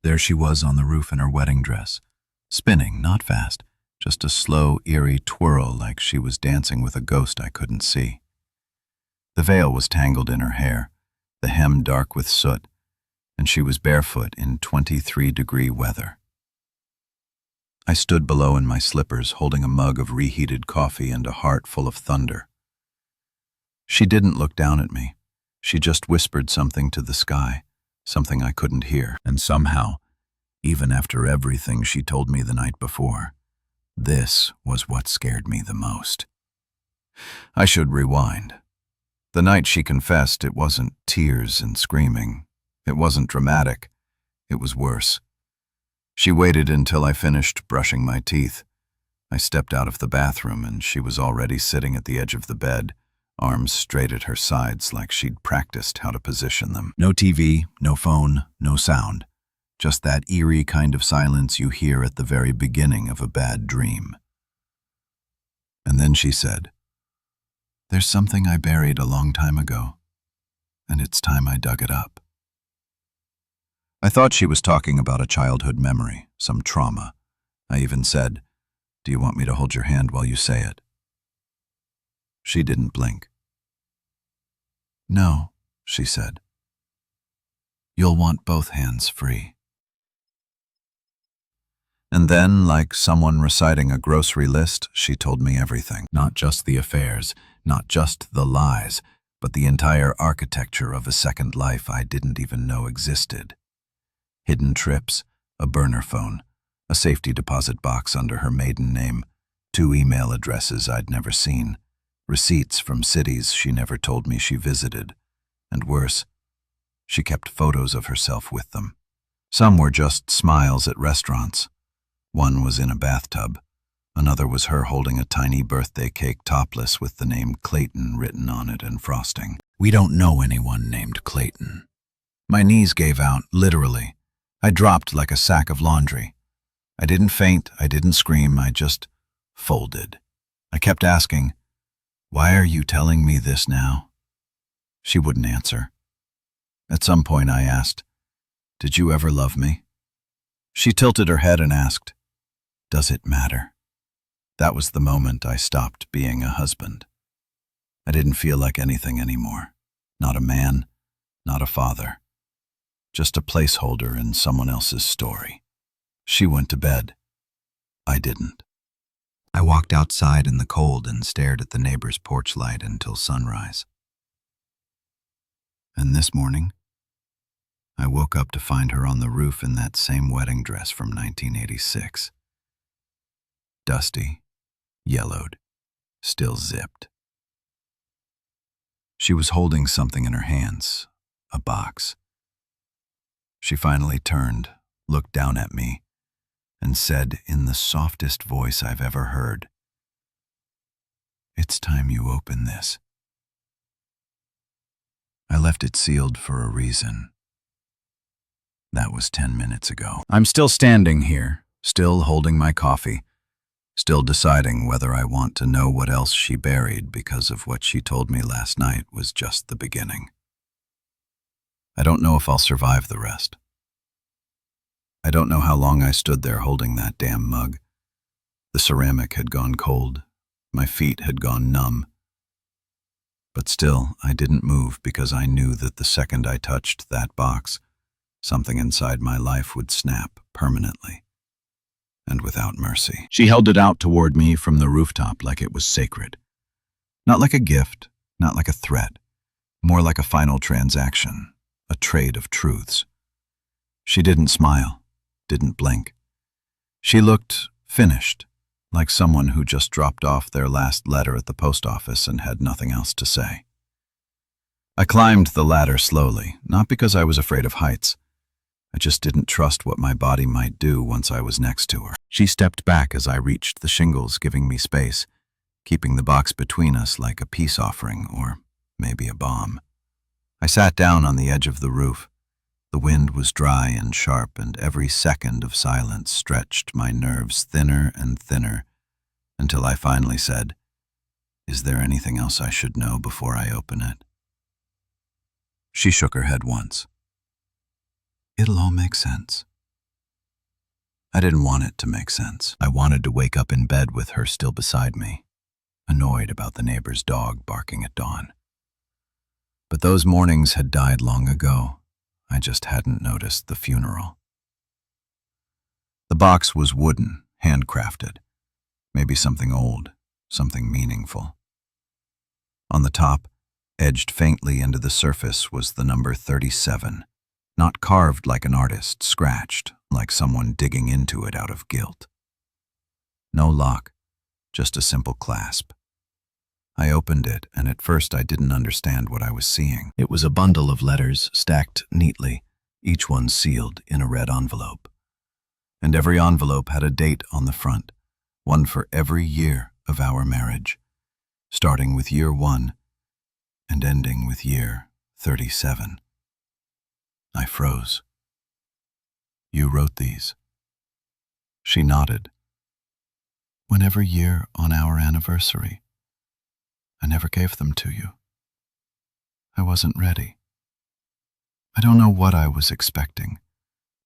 There she was on the roof in her wedding dress, spinning, not fast, just a slow, eerie twirl like she was dancing with a ghost I couldn't see. The veil was tangled in her hair, the hem dark with soot, and she was barefoot in 23-degree weather. I stood below in my slippers, holding a mug of reheated coffee and a heart full of thunder. She didn't look down at me. She just whispered something to the sky, something I couldn't hear. And somehow, even after everything she told me the night before, this was what scared me the most. I should rewind. The night she confessed, it wasn't tears and screaming. It wasn't dramatic. It was worse. She waited until I finished brushing my teeth. I stepped out of the bathroom and she was already sitting at the edge of the bed, arms straight at her sides like she'd practiced how to position them. No TV, no phone, no sound. Just that eerie kind of silence you hear at the very beginning of a bad dream. And then she said, "There's something I buried a long time ago, and it's time I dug it up." I thought she was talking about a childhood memory, some trauma. I even said, "Do you want me to hold your hand while you say it?" She didn't blink. "No," she said. "You'll want both hands free." And then, like someone reciting a grocery list, she told me everything. Not just the affairs, not just the lies, but the entire architecture of a second life I didn't even know existed. Hidden trips, a burner phone, a safety deposit box under her maiden name, 2 email addresses I'd never seen, receipts from cities she never told me she visited, and worse, she kept photos of herself with them. Some were just smiles at restaurants. One was in a bathtub. Another was her holding a tiny birthday cake topless with the name Clayton written on it and frosting. We don't know anyone named Clayton. My knees gave out, literally. I dropped like a sack of laundry. I didn't faint, I didn't scream, I just folded. I kept asking, "Why are you telling me this now?" She wouldn't answer. At some point I asked, "Did you ever love me?" She tilted her head and asked, "Does it matter?" That was the moment I stopped being a husband. I didn't feel like anything anymore. Not a man, not a father. Just a placeholder in someone else's story. She went to bed. I didn't. I walked outside in the cold and stared at the neighbor's porch light until sunrise. And this morning, I woke up to find her on the roof in that same wedding dress from 1986. Dusty, yellowed, still zipped. She was holding something in her hands, a box. She finally turned, looked down at me, and said in the softest voice I've ever heard, "It's time you open this." I left it sealed for a reason. That was 10 minutes ago. I'm still standing here, still holding my coffee, still deciding whether I want to know what else she buried because of what she told me last night was just the beginning. I don't know if I'll survive the rest. I don't know how long I stood there holding that damn mug. The ceramic had gone cold. My feet had gone numb. But still, I didn't move because I knew that the second I touched that box, something inside my life would snap permanently and without mercy. She held it out toward me from the rooftop like it was sacred. Not like a gift, not like a threat, more like a final transaction, a trade of truths. She didn't smile, didn't blink. She looked finished, like someone who just dropped off their last letter at the post office and had nothing else to say. I climbed the ladder slowly, not because I was afraid of heights. I just didn't trust what my body might do once I was next to her. She stepped back as I reached the shingles, giving me space, keeping the box between us like a peace offering or maybe a bomb. I sat down on the edge of the roof. The wind was dry and sharp, and every second of silence stretched my nerves thinner and thinner until I finally said, "Is there anything else I should know before I open it?" She shook her head once. "It'll all make sense," I didn't want it to make sense. I wanted to wake up in bed with her still beside me, annoyed about the neighbor's dog barking at dawn. But those mornings had died long ago. I just hadn't noticed the funeral. The box was wooden, handcrafted. Maybe something old, something meaningful. On the top, edged faintly into the surface, was the number 37, not carved like an artist, scratched like someone digging into it out of guilt. No lock, just a simple clasp. I opened it, and at first I didn't understand what I was seeing. It was a bundle of letters stacked neatly, each one sealed in a red envelope. And every envelope had a date on the front, one for every year of our marriage, starting with year 1 and ending with year 37. I froze. You wrote these? She nodded. Whenever year on our anniversary. I never gave them to you. I wasn't ready. I don't know what I was expecting.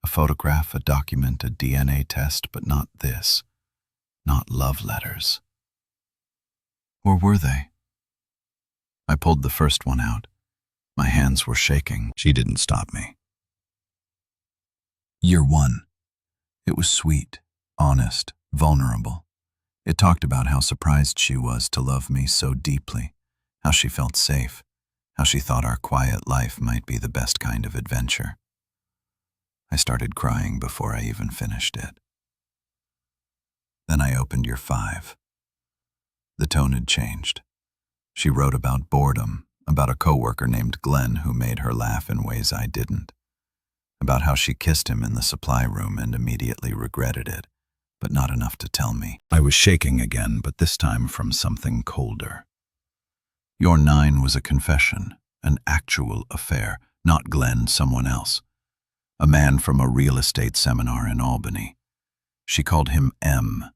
A photograph, a document, a DNA test, but not this. Not love letters. Or were they? I pulled the first one out. My hands were shaking. She didn't stop me. Year 1. It was sweet, honest, vulnerable. It talked about how surprised she was to love me so deeply, how she felt safe, how she thought our quiet life might be the best kind of adventure. I started crying before I even finished it. Then I opened year 5. The tone had changed. She wrote about boredom, about a coworker named Glenn who made her laugh in ways I didn't, about how she kissed him in the supply room and immediately regretted it, but not enough to tell me. I was shaking again, but this time from something colder. Your 9 was a confession, an actual affair, not Glenn, someone else. A man from a real estate seminar in Albany. She called him M.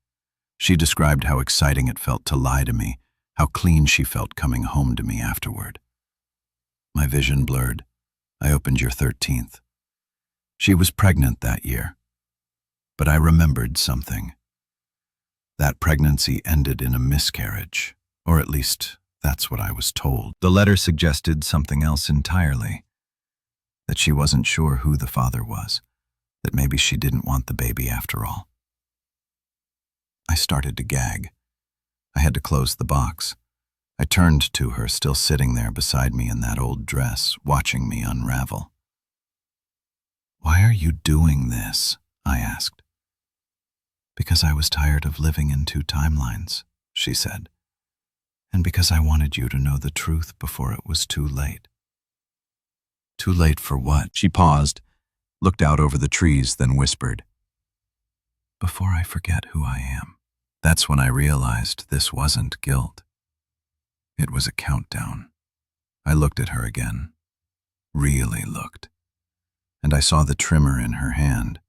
She described how exciting it felt to lie to me, how clean she felt coming home to me afterward. My vision blurred. I opened your 13th. She was pregnant that year. But I remembered something. That pregnancy ended in a miscarriage, or at least that's what I was told. The letter suggested something else entirely. That she wasn't sure who the father was, that maybe she didn't want the baby after all. I started to gag. I had to close the box. I turned to her, still sitting there beside me in that old dress, watching me unravel. "Why are you doing this?" I asked. "Because I was tired of living in 2 timelines," she said. "And because I wanted you to know the truth before it was too late." "Too late for what?" She paused, looked out over the trees, then whispered, "Before I forget who I am." That's when I realized this wasn't guilt. It was a countdown. I looked at her again. Really looked. And I saw the trimmer in her hand,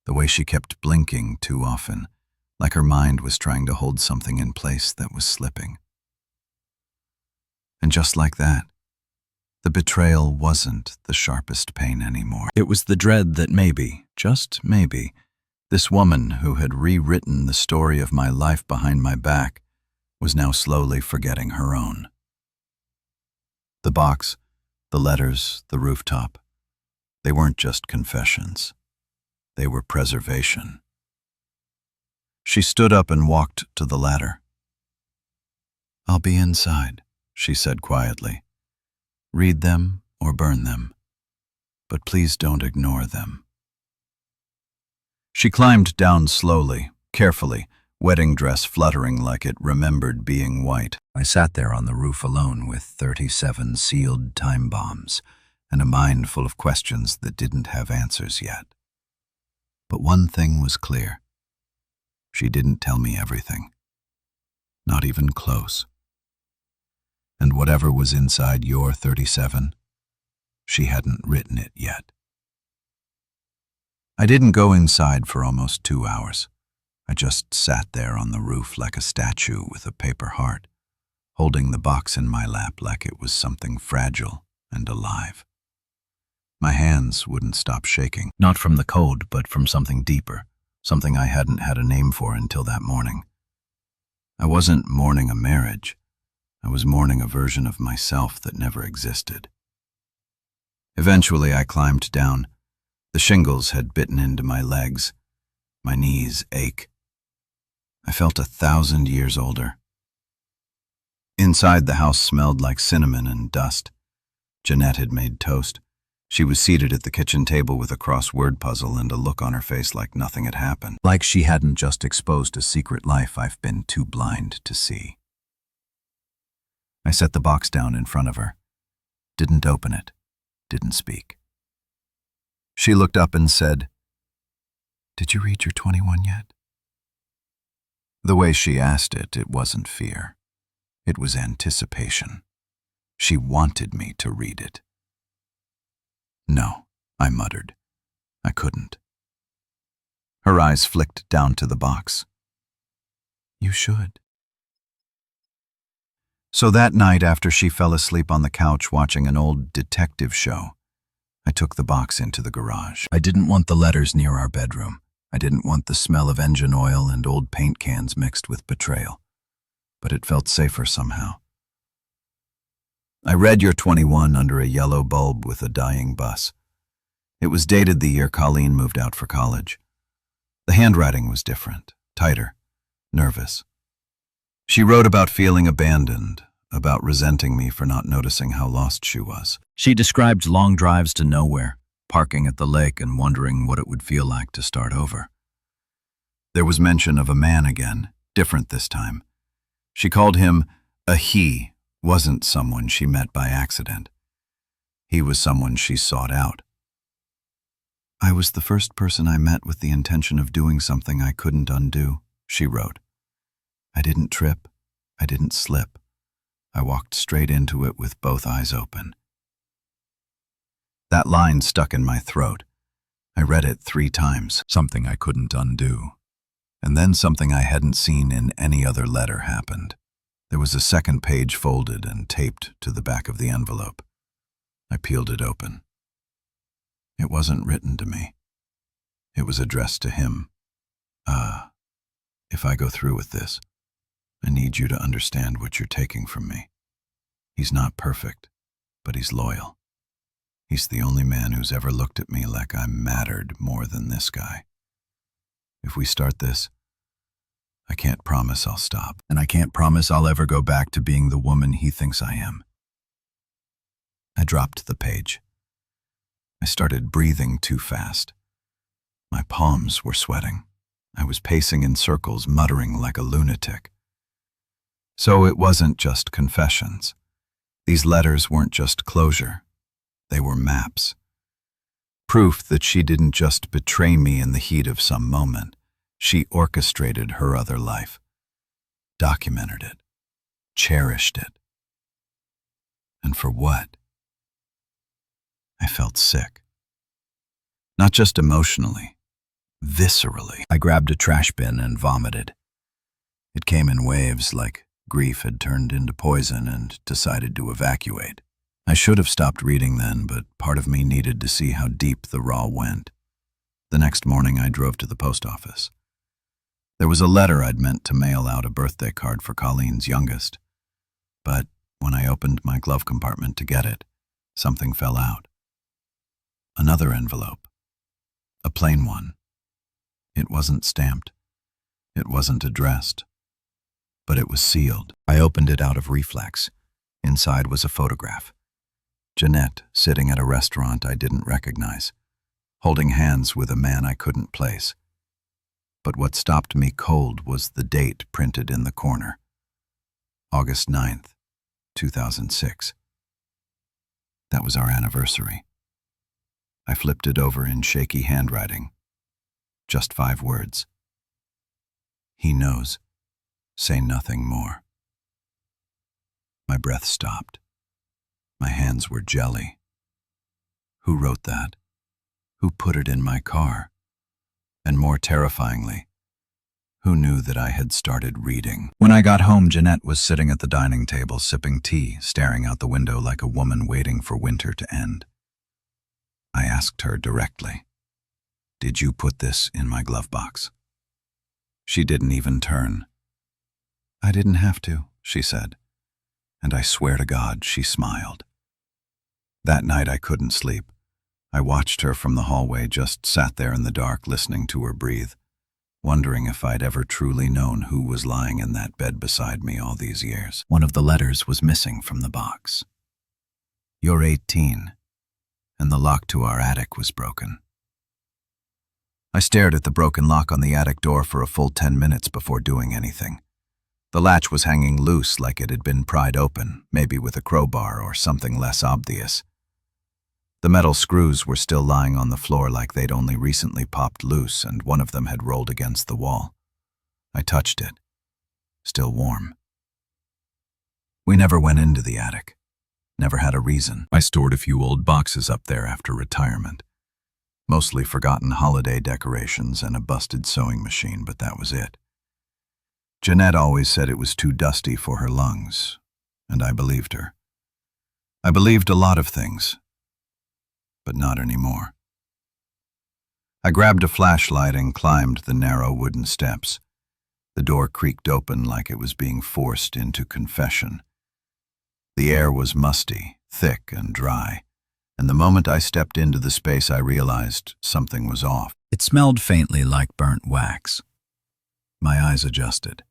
the way she kept blinking too often, like her mind was trying to hold something in place that was slipping. And just like that, the betrayal wasn't the sharpest pain anymore. It was the dread that maybe, just maybe, this woman who had rewritten the story of my life behind my back was now slowly forgetting her own. The box, the letters, the rooftop, they weren't just confessions. They were preservation. She stood up and walked to the ladder. "I'll be inside," she said quietly. "Read them or burn them, but please don't ignore them." She climbed down slowly, carefully, wedding dress fluttering like it remembered being white. I sat there on the roof alone with 37 sealed time bombs and a mind full of questions that didn't have answers yet. But one thing was clear. She didn't tell me everything. Not even close. And whatever was inside your 37, she hadn't written it yet. I didn't go inside for almost 2 hours. I just sat there on the roof like a statue with a paper heart, holding the box in my lap like it was something fragile and alive. My hands wouldn't stop shaking, not from the cold, but from something deeper, something I hadn't had a name for until that morning. I wasn't mourning a marriage. I was mourning a version of myself that never existed. Eventually, I climbed down. The shingles had bitten into my legs. My knees ache. I felt 1,000 years older. Inside, the house smelled like cinnamon and dust. Jeanette had made toast. She was seated at the kitchen table with a crossword puzzle and a look on her face like nothing had happened. Like she hadn't just exposed a secret life I've been too blind to see. I set the box down in front of her. Didn't open it. Didn't speak. She looked up and said, "Did you read your 21 yet?" The way she asked it, it wasn't fear. It was anticipation. She wanted me to read it. "No," I muttered. I couldn't. Her eyes flicked down to the box. "You should." So that night, after she fell asleep on the couch watching an old detective show, I took the box into the garage. I didn't want the letters near our bedroom. I didn't want the smell of engine oil and old paint cans mixed with betrayal. But it felt safer somehow. I read your 21 under a yellow bulb with a dying bus. It was dated the year Colleen moved out for college. The handwriting was different, tighter, nervous. She wrote about feeling abandoned, about resenting me for not noticing how lost she was. She described long drives to nowhere, parking at the lake and wondering what it would feel like to start over. There was mention of a man again, different this time. She called him a he, wasn't someone she met by accident. He was someone she sought out. "I was the first person I met with the intention of doing something I couldn't undo," she wrote. "I didn't trip. I didn't slip. I walked straight into it with both eyes open." That line stuck in my throat. I read it 3 times, something I couldn't undo. And then something I hadn't seen in any other letter happened. There was a second page folded and taped to the back of the envelope. I peeled it open. It wasn't written to me. It was addressed to him. If I go through with this, I need you to understand what you're taking from me. He's not perfect, but he's loyal. He's the only man who's ever looked at me like I mattered more than this guy. If we start this, I can't promise I'll stop, and I can't promise I'll ever go back to being the woman he thinks I am. I dropped the page. I started breathing too fast. My palms were sweating. I was pacing in circles, muttering like a lunatic. So it wasn't just confessions. These letters weren't just closure. They were maps. Proof that she didn't just betray me in the heat of some moment. She orchestrated her other life, documented it, cherished it. And for what? I felt sick. Not just emotionally, viscerally. I grabbed a trash bin and vomited. It came in waves, like grief had turned into poison and decided to evacuate. I should have stopped reading then, but part of me needed to see how deep the raw went. The next morning, I drove to the post office. There was a letter I'd meant to mail out, a birthday card for Colleen's youngest. But when I opened my glove compartment to get it, something fell out. Another envelope. A plain one. It wasn't stamped. It wasn't addressed. But it was sealed. I opened it out of reflex. Inside was a photograph. Jeanette sitting at a restaurant I didn't recognize, holding hands with a man I couldn't place. But what stopped me cold was the date printed in the corner. August 9th, 2006. That was our anniversary. I flipped it over in shaky handwriting. Just 5 words. He knows. Say nothing more. My breath stopped. My hands were jelly. Who wrote that? Who put it in my car? And more terrifyingly, who knew that I had started reading? When I got home, Jeanette was sitting at the dining table sipping tea, staring out the window like a woman waiting for winter to end. I asked her directly, Did you put this in my glove box? She didn't even turn. I didn't have to, she said, and I swear to God she smiled. That night I couldn't sleep. I watched her from the hallway, just sat there in the dark listening to her breathe, wondering if I'd ever truly known who was lying in that bed beside me all these years. One of the letters was missing from the box. You're 18, and the lock to our attic was broken. I stared at the broken lock on the attic door for a full 10 minutes before doing anything. The latch was hanging loose like it had been pried open, maybe with a crowbar or something less obvious. The metal screws were still lying on the floor like they'd only recently popped loose, and one of them had rolled against the wall. I touched it. Still warm. We never went into the attic. Never had a reason. I stored a few old boxes up there after retirement. Mostly forgotten holiday decorations and a busted sewing machine, but that was it. Jeanette always said it was too dusty for her lungs, and I believed her. I believed a lot of things, but not anymore. I grabbed a flashlight and climbed the narrow wooden steps. The door creaked open like it was being forced into confession. The air was musty, thick, and dry, and the moment I stepped into the space I realized something was off. It smelled faintly like burnt wax. My eyes adjusted.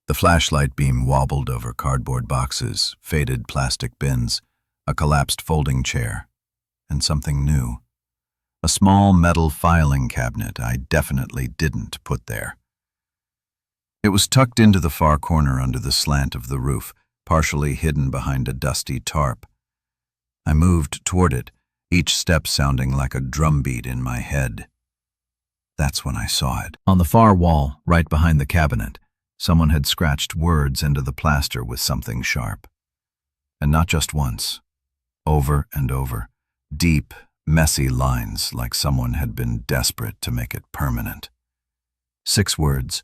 The flashlight beam wobbled over cardboard boxes, faded plastic bins, a collapsed folding chair, and something new. A small metal filing cabinet I definitely didn't put there. It was tucked into the far corner under the slant of the roof, partially hidden behind a dusty tarp. I moved toward it, each step sounding like a drumbeat in my head. That's when I saw it. On the far wall, right behind the cabinet, someone had scratched words into the plaster with something sharp. And not just once. Over and over. Deep, messy lines like someone had been desperate to make it permanent. 6 words,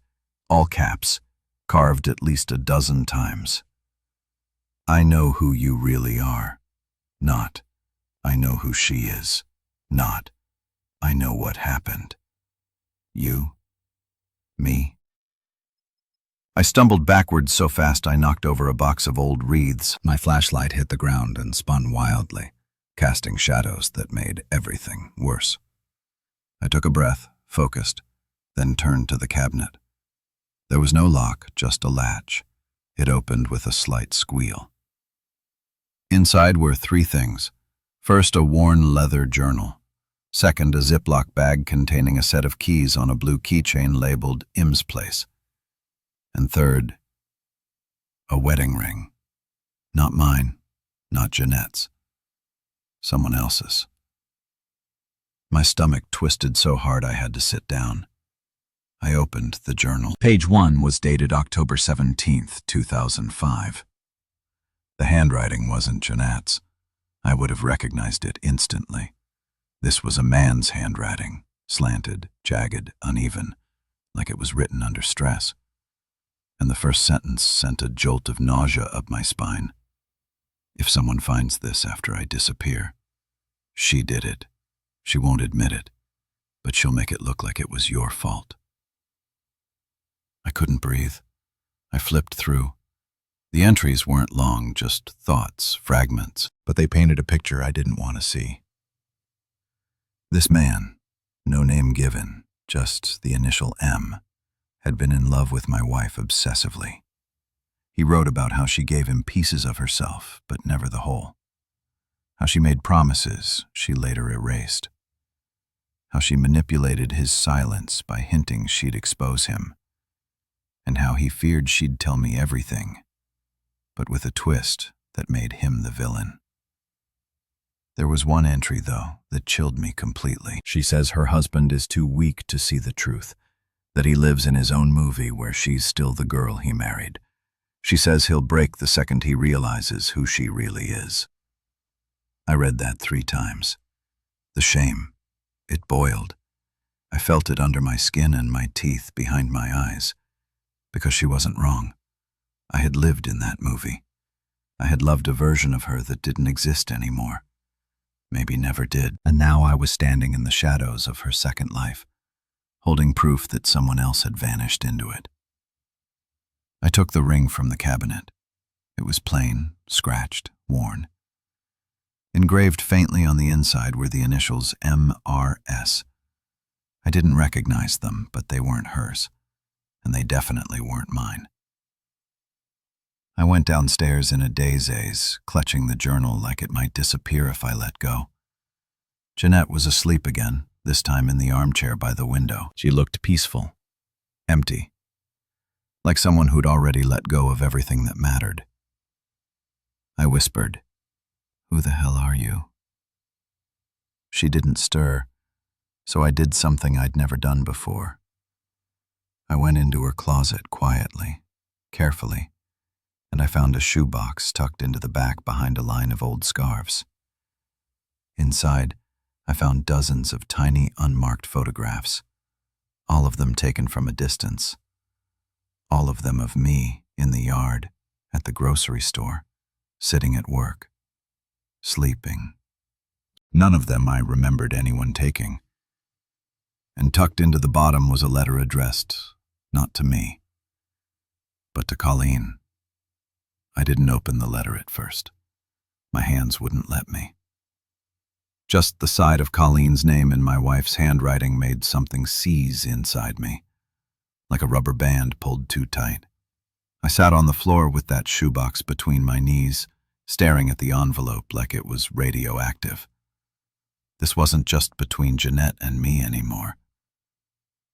all caps, carved at least a dozen times. I know who you really are. Not, I know who she is. Not, I know what happened. You? Me? I stumbled backwards so fast I knocked over a box of old wreaths. My flashlight hit the ground and spun wildly, casting shadows that made everything worse. I took a breath, focused, then turned to the cabinet. There was no lock, just a latch. It opened with a slight squeal. Inside were 3 things. First, a worn leather journal. Second, a Ziploc bag containing a set of keys on a blue keychain labeled Im's Place. And third, a wedding ring. Not mine, not Jeanette's. Someone else's. My stomach twisted so hard I had to sit down. I opened the journal. Page 1 was dated October 17th, 2005. The handwriting wasn't Jeanette's. I would have recognized it instantly. This was a man's handwriting, slanted, jagged, uneven, like it was written under stress. And the first sentence sent a jolt of nausea up my spine. If someone finds this after I disappear, she did it. She won't admit it, but she'll make it look like it was your fault. I couldn't breathe. I flipped through. The entries weren't long, just thoughts, fragments, but they painted a picture I didn't want to see. This man, no name given, just the initial M, had been in love with my wife obsessively. He wrote about how she gave him pieces of herself, but never the whole. How she made promises she later erased. How she manipulated his silence by hinting she'd expose him. And how he feared she'd tell me everything, but with a twist that made him the villain. There was one entry, though, that chilled me completely. She says her husband is too weak to see the truth, that he lives in his own movie where she's still the girl he married. She says he'll break the second he realizes who she really is. I read that 3 times. The shame. It boiled. I felt it under my skin and my teeth behind my eyes. Because she wasn't wrong. I had lived in that movie. I had loved a version of her that didn't exist anymore. maybe never did. And now I was standing in the shadows of her second life, holding proof that someone else had vanished into it. I took the ring from the cabinet. It was plain, scratched, worn. Engraved faintly on the inside were the initials MRS. I didn't recognize them, but they weren't hers, and they definitely weren't mine. I went downstairs in a daze, clutching the journal like it might disappear if I let go. Jeanette was asleep again, this time in the armchair by the window. She looked peaceful, empty, like someone who'd already let go of everything that mattered. I whispered, "Who the hell are you?" She didn't stir, so I did something I'd never done before. I went into her closet quietly, carefully, and I found a shoebox tucked into the back behind a line of old scarves. Inside, I found dozens of tiny, unmarked photographs, all of them taken from a distance, all of them of me in the yard, at the grocery store, sitting at work, sleeping. None of them I remembered anyone taking. And tucked into the bottom was a letter addressed, not to me, but to Colleen. I didn't open the letter at first. My hands wouldn't let me. Just the sight of Colleen's name in my wife's handwriting made something seize inside me, like a rubber band pulled too tight. I sat on the floor with that shoebox between my knees, staring at the envelope like it was radioactive. This wasn't just between Jeanette and me anymore.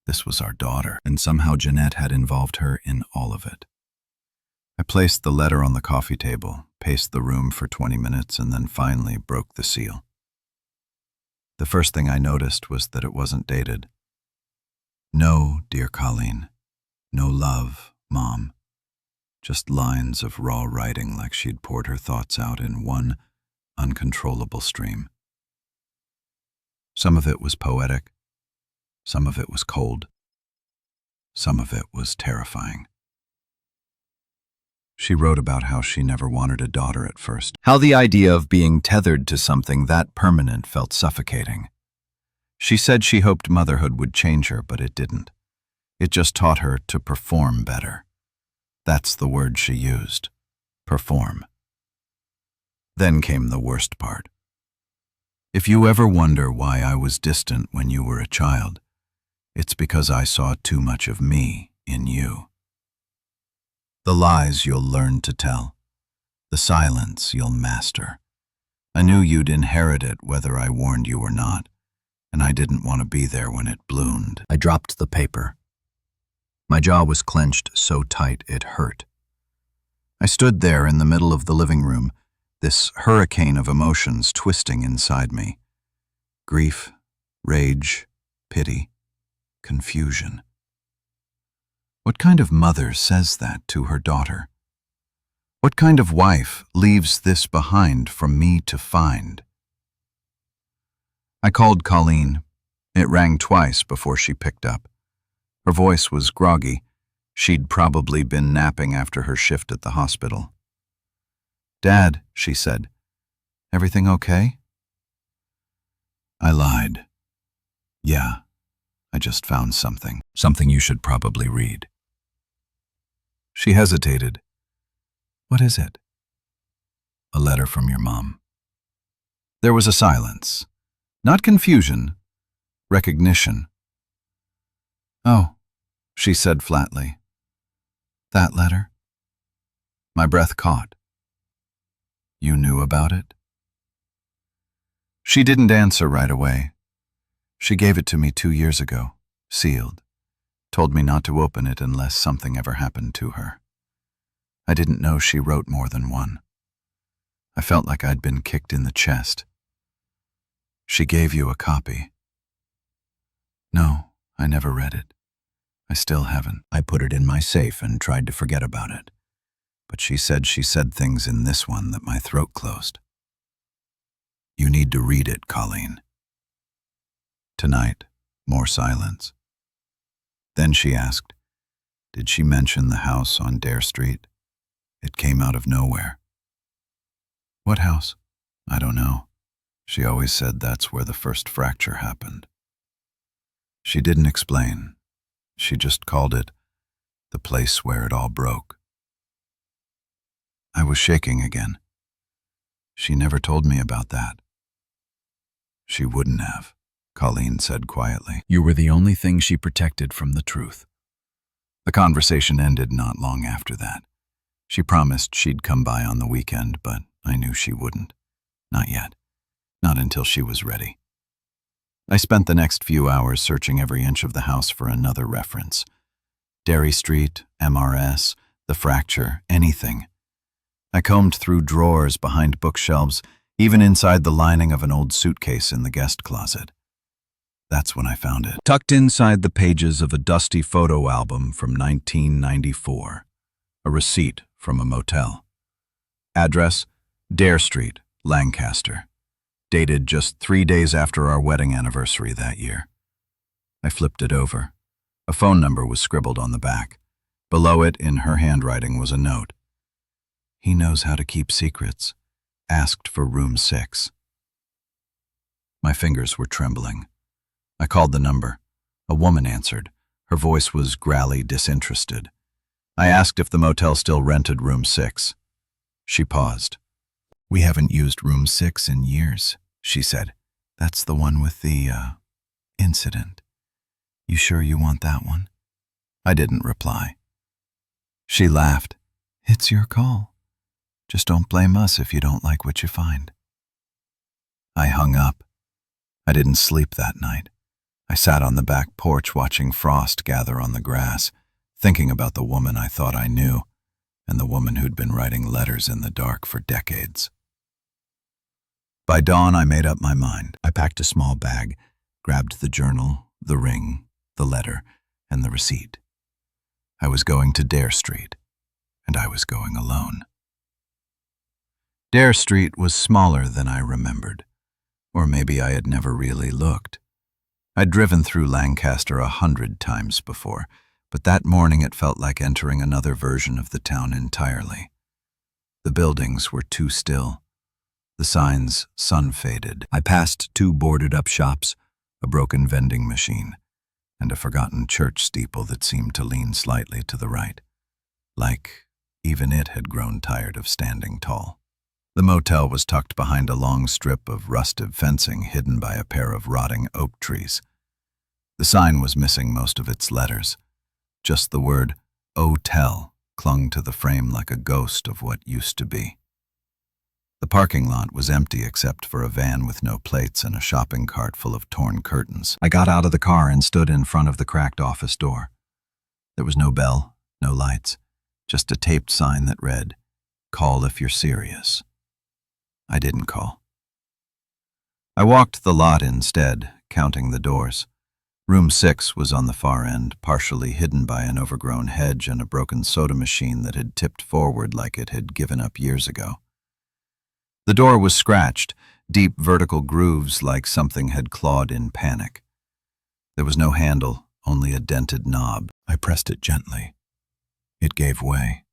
This was our daughter, and somehow Jeanette had involved her in all of it. I placed the letter on the coffee table, paced the room for 20 minutes, and then finally broke the seal. The first thing I noticed was that it wasn't dated. No, dear Colleen. No love, Mom. Just lines of raw writing like she'd poured her thoughts out in one uncontrollable stream. Some of it was poetic. Some of it was cold. Some of it was terrifying. She wrote about how she never wanted a daughter at first, how the idea of being tethered to something that permanent felt suffocating. She said she hoped motherhood would change her, but it didn't. It just taught her to perform better. That's the word she used, perform. Then came the worst part. If you ever wonder why I was distant when you were a child, it's because I saw too much of me in you. The lies you'll learn to tell, the silence you'll master. I knew you'd inherit it whether I warned you or not, and I didn't want to be there when it bloomed. I dropped the paper. My jaw was clenched so tight it hurt. I stood there in the middle of the living room, this hurricane of emotions twisting inside me. Grief, rage, pity, confusion. What kind of mother says that to her daughter? What kind of wife leaves this behind for me to find? I called Colleen. It rang twice before she picked up. Her voice was groggy. She'd probably been napping after her shift at the hospital. "Dad," she said, "everything okay?" I lied. "Yeah, I just found something you should probably read." She hesitated. "What is it?" "A letter from your mom." There was a silence. Not confusion, recognition. "Oh," she said flatly. "That letter?" My breath caught. "You knew about it?" She didn't answer right away. She gave it to me 2 years ago, sealed. Told me not to open it unless something ever happened to her. I didn't know she wrote more than one. I felt like I'd been kicked in the chest. "She gave you a copy?" "No, I never read it. I still haven't. I put it in my safe and tried to forget about it. But she said things in this one that my throat closed." "You need to read it, Colleen." Tonight, more silence. Then she asked, "Did she mention the house on Dare Street? It came out of nowhere." "What house?" "I don't know. She always said that's where the first fracture happened. She didn't explain. She just called it the place where it all broke. I was shaking again. She never told me about that. She wouldn't have, Colleen said quietly. You were the only thing she protected from the truth. The conversation ended not long after that. She promised she'd come by on the weekend, but I knew she wouldn't. Not yet. Not until she was ready. I spent the next few hours searching every inch of the house for another reference. Derry Street, MRS, the fracture, anything. I combed through drawers behind bookshelves, even inside the lining of an old suitcase in the guest closet. That's when I found it. Tucked inside the pages of a dusty photo album from 1994. A receipt from a motel. Address, Dare Street, Lancaster. Dated just 3 days after our wedding anniversary that year. I flipped it over. A phone number was scribbled on the back. Below it, in her handwriting, was a note. He knows how to keep secrets. Asked for room 6. My fingers were trembling. I called the number. A woman answered. Her voice was growly, disinterested. I asked if the motel still rented room 6. She paused. We haven't used room 6 in years, she said. That's the one with the, incident. You sure you want that one? I didn't reply. She laughed. It's your call. Just don't blame us if you don't like what you find. I hung up. I didn't sleep that night. I sat on the back porch watching frost gather on the grass, thinking about the woman I thought I knew, and the woman who'd been writing letters in the dark for decades. By dawn, I made up my mind. I packed a small bag, grabbed the journal, the ring, the letter, and the receipt. I was going to Dare Street, and I was going alone. Dare Street was smaller than I remembered, or maybe I had never really looked. I'd driven through Lancaster 100 times before, but that morning it felt like entering another version of the town entirely. The buildings were too still. The signs sun-faded. I passed 2 boarded-up shops, a broken vending machine, and a forgotten church steeple that seemed to lean slightly to the right, like even it had grown tired of standing tall. The motel was tucked behind a long strip of rusted fencing hidden by a pair of rotting oak trees. The sign was missing most of its letters. Just the word "Hotel" clung to the frame like a ghost of what used to be. The parking lot was empty except for a van with no plates and a shopping cart full of torn curtains. I got out of the car and stood in front of the cracked office door. There was no bell, no lights, just a taped sign that read, "Call if you're serious." I didn't call. I walked the lot instead, counting the doors. Room 6 was on the far end, partially hidden by an overgrown hedge and a broken soda machine that had tipped forward like it had given up years ago. The door was scratched, deep vertical grooves like something had clawed in panic. There was no handle, only a dented knob. I pressed it gently. It gave way.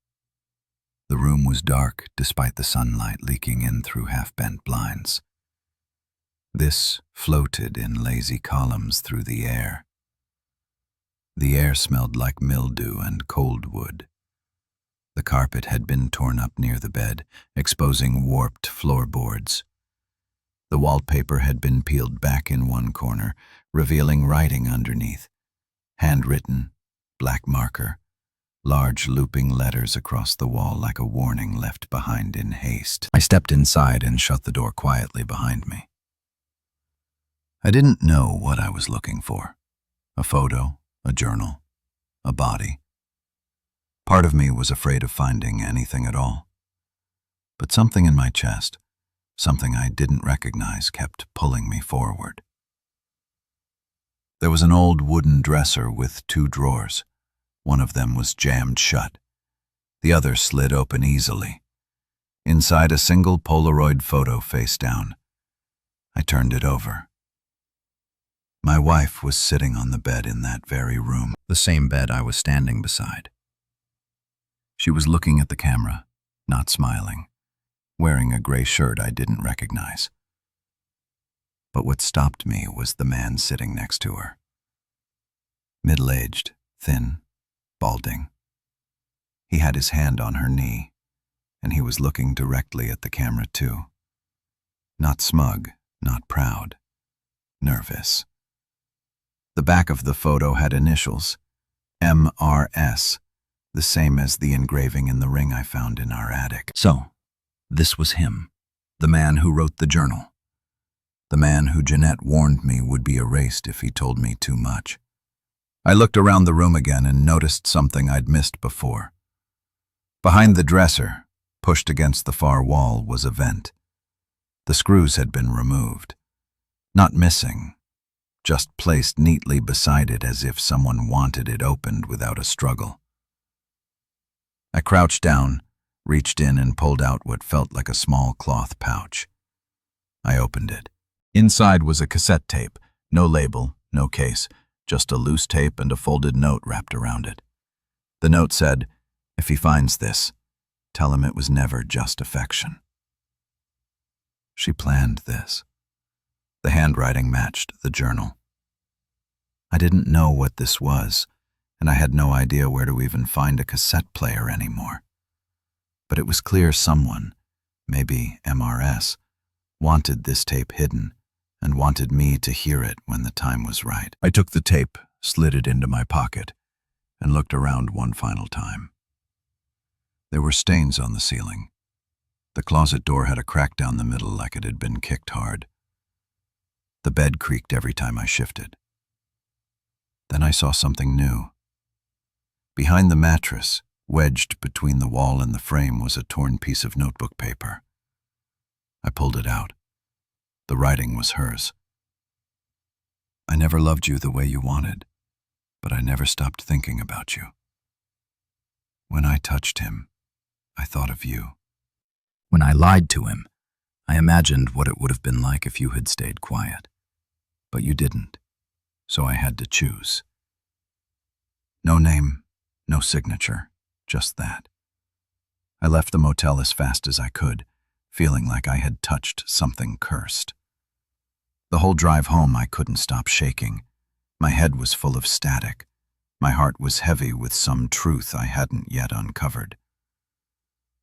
The room was dark, despite the sunlight leaking in through half-bent blinds. This floated in lazy columns through the air. The air smelled like mildew and cold wood. The carpet had been torn up near the bed, exposing warped floorboards. The wallpaper had been peeled back in one corner, revealing writing underneath. Handwritten, black marker. Large looping letters across the wall like a warning left behind in haste. I stepped inside and shut the door quietly behind me. I didn't know what I was looking for. A photo, a journal, a body. Part of me was afraid of finding anything at all. But something in my chest, something I didn't recognize, kept pulling me forward. There was an old wooden dresser with 2 drawers. One of them was jammed shut. The other slid open easily. Inside, a single Polaroid photo face down. I turned it over. My wife was sitting on the bed in that very room, the same bed I was standing beside. She was looking at the camera, not smiling, wearing a gray shirt I didn't recognize. But what stopped me was the man sitting next to her. Middle-aged, thin, balding. He had his hand on her knee, and he was looking directly at the camera too. Not smug, not proud. Nervous. The back of the photo had initials, MRS, the same as the engraving in the ring I found in our attic. So, this was him, the man who wrote the journal. The man who Jeanette warned me would be erased if he told me too much. I looked around the room again and noticed something I'd missed before. Behind the dresser, pushed against the far wall, was a vent. The screws had been removed. Not missing, just placed neatly beside it as if someone wanted it opened without a struggle. I crouched down, reached in and pulled out what felt like a small cloth pouch. I opened it. Inside was a cassette tape, no label, no case, just a loose tape and a folded note wrapped around it. The note said, "If he finds this, tell him it was never just affection." She planned this. The handwriting matched the journal. I didn't know what this was, and I had no idea where to even find a cassette player anymore. But it was clear someone, maybe MRS, wanted this tape hidden and wanted me to hear it when the time was right. I took the tape, slid it into my pocket, and looked around one final time. There were stains on the ceiling. The closet door had a crack down the middle like it had been kicked hard. The bed creaked every time I shifted. Then I saw something new. Behind the mattress, wedged between the wall and the frame, was a torn piece of notebook paper. I pulled it out. The writing was hers. "I never loved you the way you wanted, but I never stopped thinking about you. When I touched him, I thought of you. When I lied to him, I imagined what it would have been like if you had stayed quiet. But you didn't, so I had to choose. No name, no signature, just that. I left the motel as fast as I could, feeling like I had touched something cursed. The whole drive home I couldn't stop shaking. My head was full of static. My heart was heavy with some truth I hadn't yet uncovered.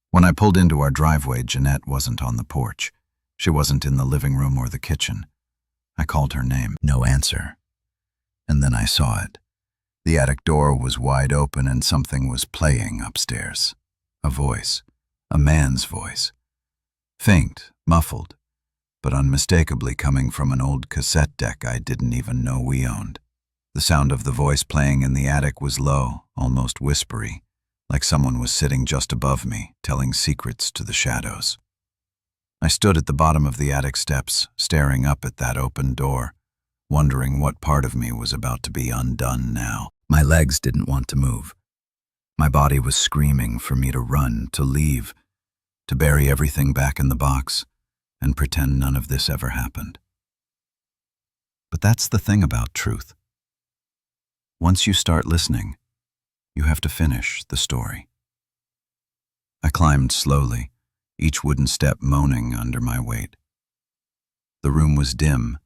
When I pulled into our driveway, Jeanette wasn't on the porch. She wasn't in the living room or the kitchen. I called her name. No answer. And then I saw it. The attic door was wide open and something was playing upstairs. A voice. A man's voice. Faint, muffled, but unmistakably coming from an old cassette deck I didn't even know we owned. The sound of the voice playing in the attic was low, almost whispery, like someone was sitting just above me, telling secrets to the shadows. I stood at the bottom of the attic steps, staring up at that open door, wondering what part of me was about to be undone now. My legs didn't want to move. My body was screaming for me to run, to leave, to bury everything back in the box, and pretend none of this ever happened. But that's the thing about truth. Once you start listening, you have to finish the story. I climbed slowly, each wooden step moaning under my weight. The room was dim,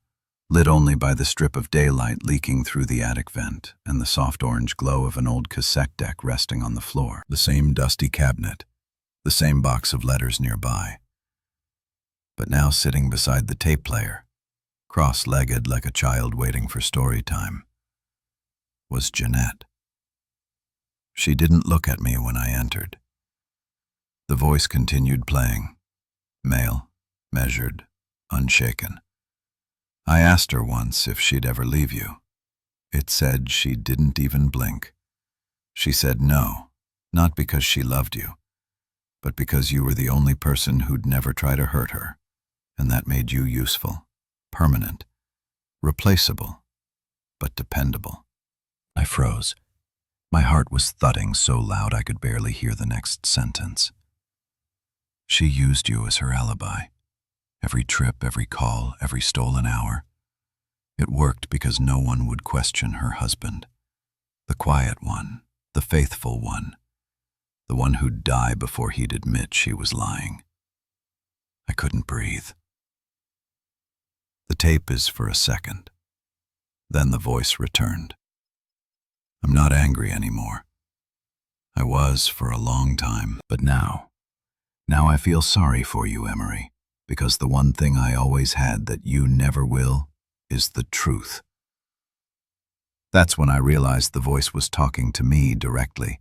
lit only by the strip of daylight leaking through the attic vent and the soft orange glow of an old cassette deck resting on the floor. The same dusty cabinet, the same box of letters nearby. But now sitting beside the tape player, cross-legged like a child waiting for story time, was Jeanette. She didn't look at me when I entered. The voice continued playing, male, measured, unshaken. I asked her once if she'd ever leave you. It said she didn't even blink. She said no, not because she loved you, but because you were the only person who'd never try to hurt her, and that made you useful, permanent, replaceable, but dependable. I froze. My heart was thudding so loud I could barely hear the next sentence. She used you as her alibi. Every trip, every call, every stolen hour. It worked because no one would question her husband. The quiet one, the faithful one, the one who'd die before he'd admit she was lying. I couldn't breathe. The tape is for a second. Then the voice returned. I'm not angry anymore. I was for a long time, but now I feel sorry for you, Emery, because the one thing I always had that you never will is the truth. That's when I realized the voice was talking to me directly.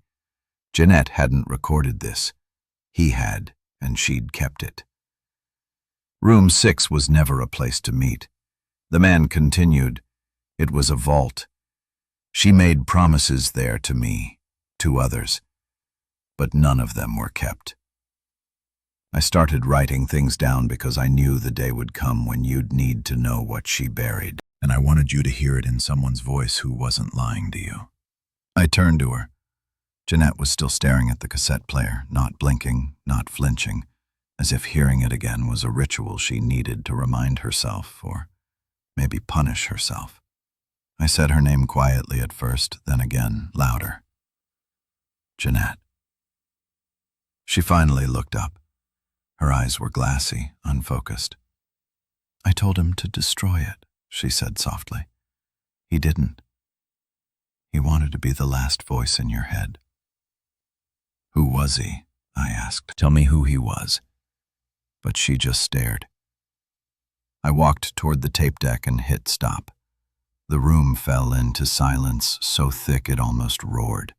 Jeanette hadn't recorded this. He had, and she'd kept it. Room 6 was never a place to meet. The man continued. It was a vault. She made promises there to me, to others, but none of them were kept. I started writing things down because I knew the day would come when you'd need to know what she buried, and I wanted you to hear it in someone's voice who wasn't lying to you. I turned to her. Jeanette was still staring at the cassette player, not blinking, not flinching, as if hearing it again was a ritual she needed to remind herself, or maybe punish herself. I said her name quietly at first, then again, louder. Jeanette. She finally looked up. Her eyes were glassy, unfocused. I told him to destroy it, she said softly. He didn't. He wanted to be the last voice in your head. Who was he? I asked. Tell me who he was. But she just stared. I walked toward the tape deck and hit stop. The room fell into silence so thick it almost roared.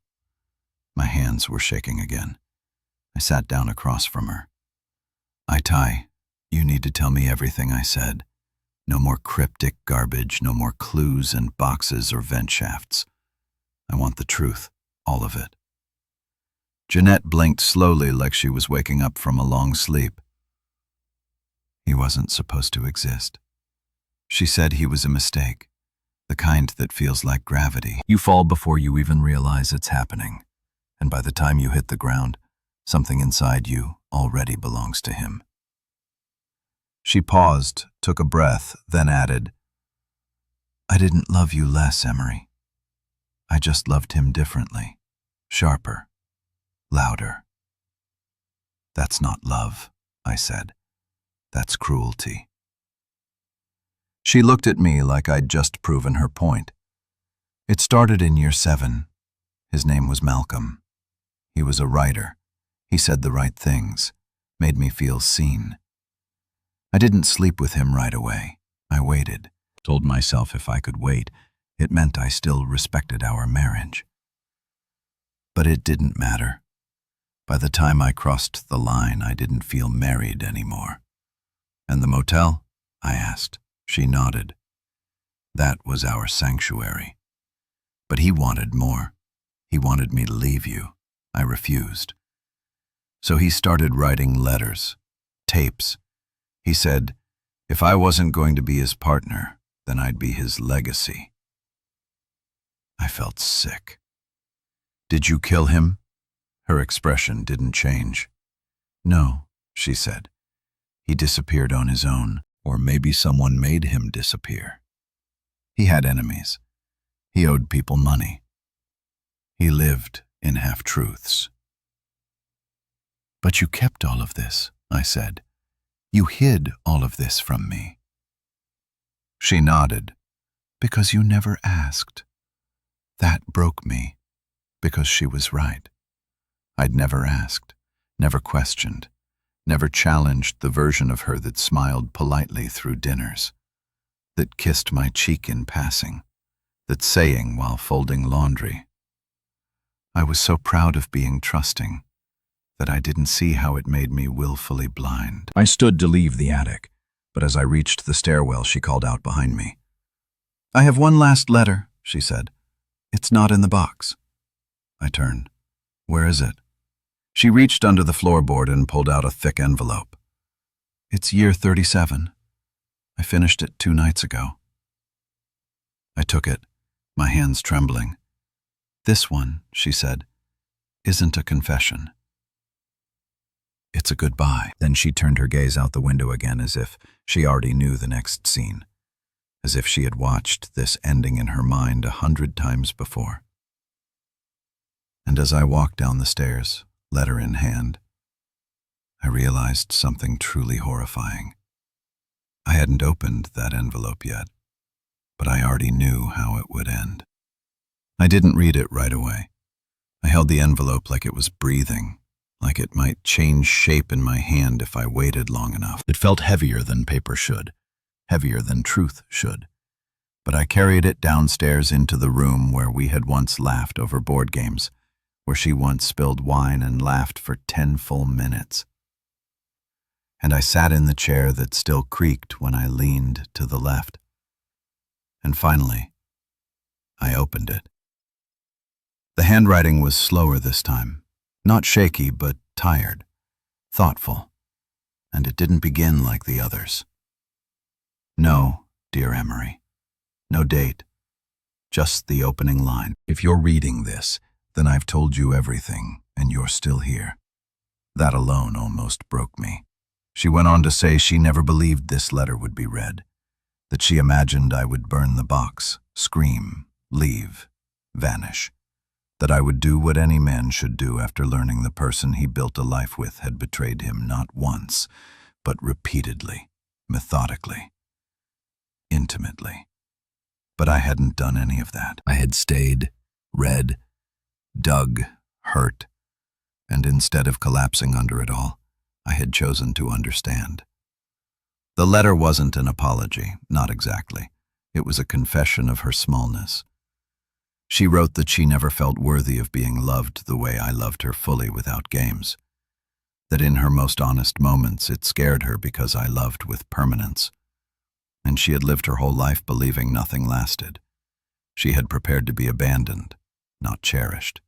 My hands were shaking again. I sat down across from her. Ty, you need to tell me everything I said. No more cryptic garbage, no more clues and boxes or vent shafts. I want the truth, all of it. Jeanette blinked slowly like she was waking up from a long sleep. He wasn't supposed to exist. She said he was a mistake, the kind that feels like gravity. You fall before you even realize it's happening, and by the time you hit the ground, something inside you already belongs to him. She paused, took a breath, then added, I didn't love you less, Emery. I just loved him differently, sharper, louder. That's not love, I said. That's cruelty. She looked at me like I'd just proven her point. It started in year 7. His name was Malcolm. He was a writer. He said the right things, made me feel seen. I didn't sleep with him right away. I waited, told myself if I could wait, it meant I still respected our marriage. But it didn't matter. By the time I crossed the line, I didn't feel married anymore. And the motel? I asked. She nodded. That was our sanctuary. But he wanted more. He wanted me to leave you. I refused. So he started writing letters, tapes. He said, if I wasn't going to be his partner, then I'd be his legacy. I felt sick. Did you kill him? Her expression didn't change. No, she said. He disappeared on his own, or maybe someone made him disappear. He had enemies. He owed people money. He lived in half-truths. But you kept all of this, I said. You hid all of this from me. She nodded. Because you never asked. That broke me, because she was right. I'd never asked, never questioned, never challenged the version of her that smiled politely through dinners, that kissed my cheek in passing, that sang while folding laundry. I was so proud of being trusting that I didn't see how it made me willfully blind. I stood to leave the attic, but as I reached the stairwell, she called out behind me. I have one last letter, she said. It's not in the box. I turned. Where is it? She reached under the floorboard and pulled out a thick envelope. It's year 37. I finished it 2 nights ago. I took it, my hands trembling. This one, she said, isn't a confession. It's a goodbye. Then she turned her gaze out the window again as if she already knew the next scene, as if she had watched this ending in her mind 100 times before. And as I walked down the stairs, letter in hand, I realized something truly horrifying. I hadn't opened that envelope yet, but I already knew how it would end. I didn't read it right away. I held the envelope like it was breathing, like it might change shape in my hand if I waited long enough. It felt heavier than paper should, heavier than truth should. But I carried it downstairs into the room where we had once laughed over board games, where she once spilled wine and laughed for 10 full minutes. And I sat in the chair that still creaked when I leaned to the left. And finally, I opened it. The handwriting was slower this time, not shaky, but tired, thoughtful, and it didn't begin like the others. No, dear Emery, no date, just the opening line. If you're reading this, then I've told you everything, and you're still here. That alone almost broke me. She went on to say she never believed this letter would be read, that she imagined I would burn the box, scream, leave, vanish, that I would do what any man should do after learning the person he built a life with had betrayed him not once, but repeatedly, methodically, intimately. But I hadn't done any of that. I had stayed, read, dug, hurt, and instead of collapsing under it all, I had chosen to understand. The letter wasn't an apology, not exactly. It was a confession of her smallness. She wrote that she never felt worthy of being loved the way I loved her fully without games, that in her most honest moments it scared her because I loved with permanence, and she had lived her whole life believing nothing lasted. She had prepared to be abandoned, not cherished.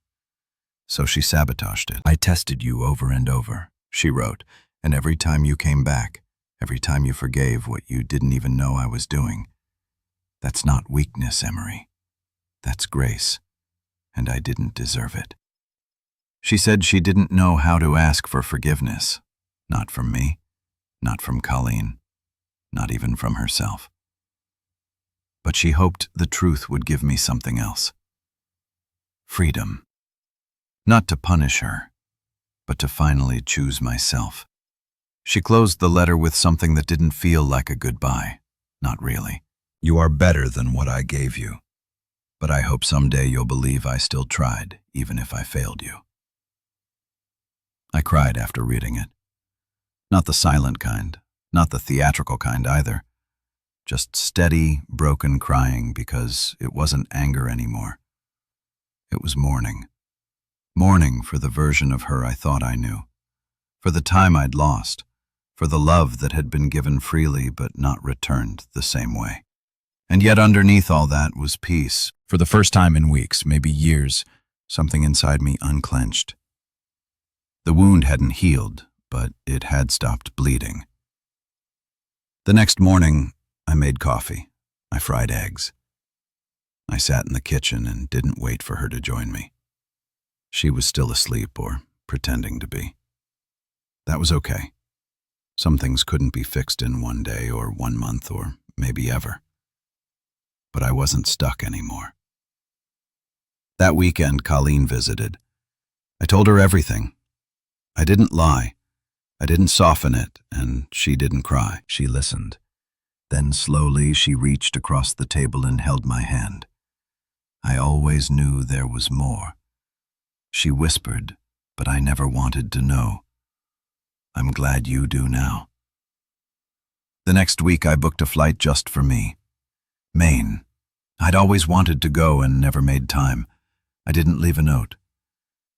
So she sabotaged it. I tested you over and over, she wrote, and every time you came back, every time you forgave what you didn't even know I was doing. That's not weakness, Emery. That's grace, and I didn't deserve it. She said she didn't know how to ask for forgiveness, not from me, not from Colleen, not even from herself. But she hoped the truth would give me something else. Freedom. Not to punish her, but to finally choose myself. She closed the letter with something that didn't feel like a goodbye, not really. You are better than what I gave you. But I hope someday you'll believe I still tried, even if I failed you. I cried after reading it. Not the silent kind, not the theatrical kind either. Just steady, broken crying because it wasn't anger anymore. It was mourning. Mourning for the version of her I thought I knew, for the time I'd lost, for the love that had been given freely but not returned the same way. And yet underneath all that was peace. For the first time in weeks, maybe years, something inside me unclenched. The wound hadn't healed, but it had stopped bleeding. The next morning, I made coffee. I fried eggs. I sat in the kitchen and didn't wait for her to join me. She was still asleep or pretending to be. That was okay. Some things couldn't be fixed in one day or 1 month or maybe ever. But I wasn't stuck anymore. That weekend, Colleen visited. I told her everything. I didn't lie. I didn't soften it, and she didn't cry. She listened. Then slowly she reached across the table and held my hand. I always knew there was more. She whispered, but I never wanted to know. I'm glad you do now. The next week I booked a flight just for me. Maine. I'd always wanted to go and never made time. I didn't leave a note.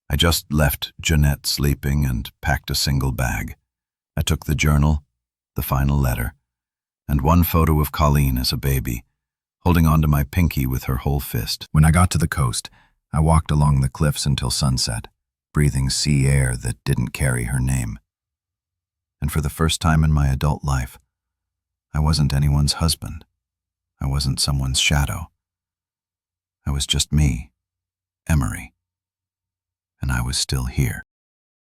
I just left Jeanette sleeping and packed a single bag. I took the journal, the final letter, and one photo of Colleen as a baby, holding onto my pinky with her whole fist. When I got to the coast, I walked along the cliffs until sunset, breathing sea air that didn't carry her name. And for the first time in my adult life, I wasn't anyone's husband. I wasn't someone's shadow. I was just me, Emery, and I was still here.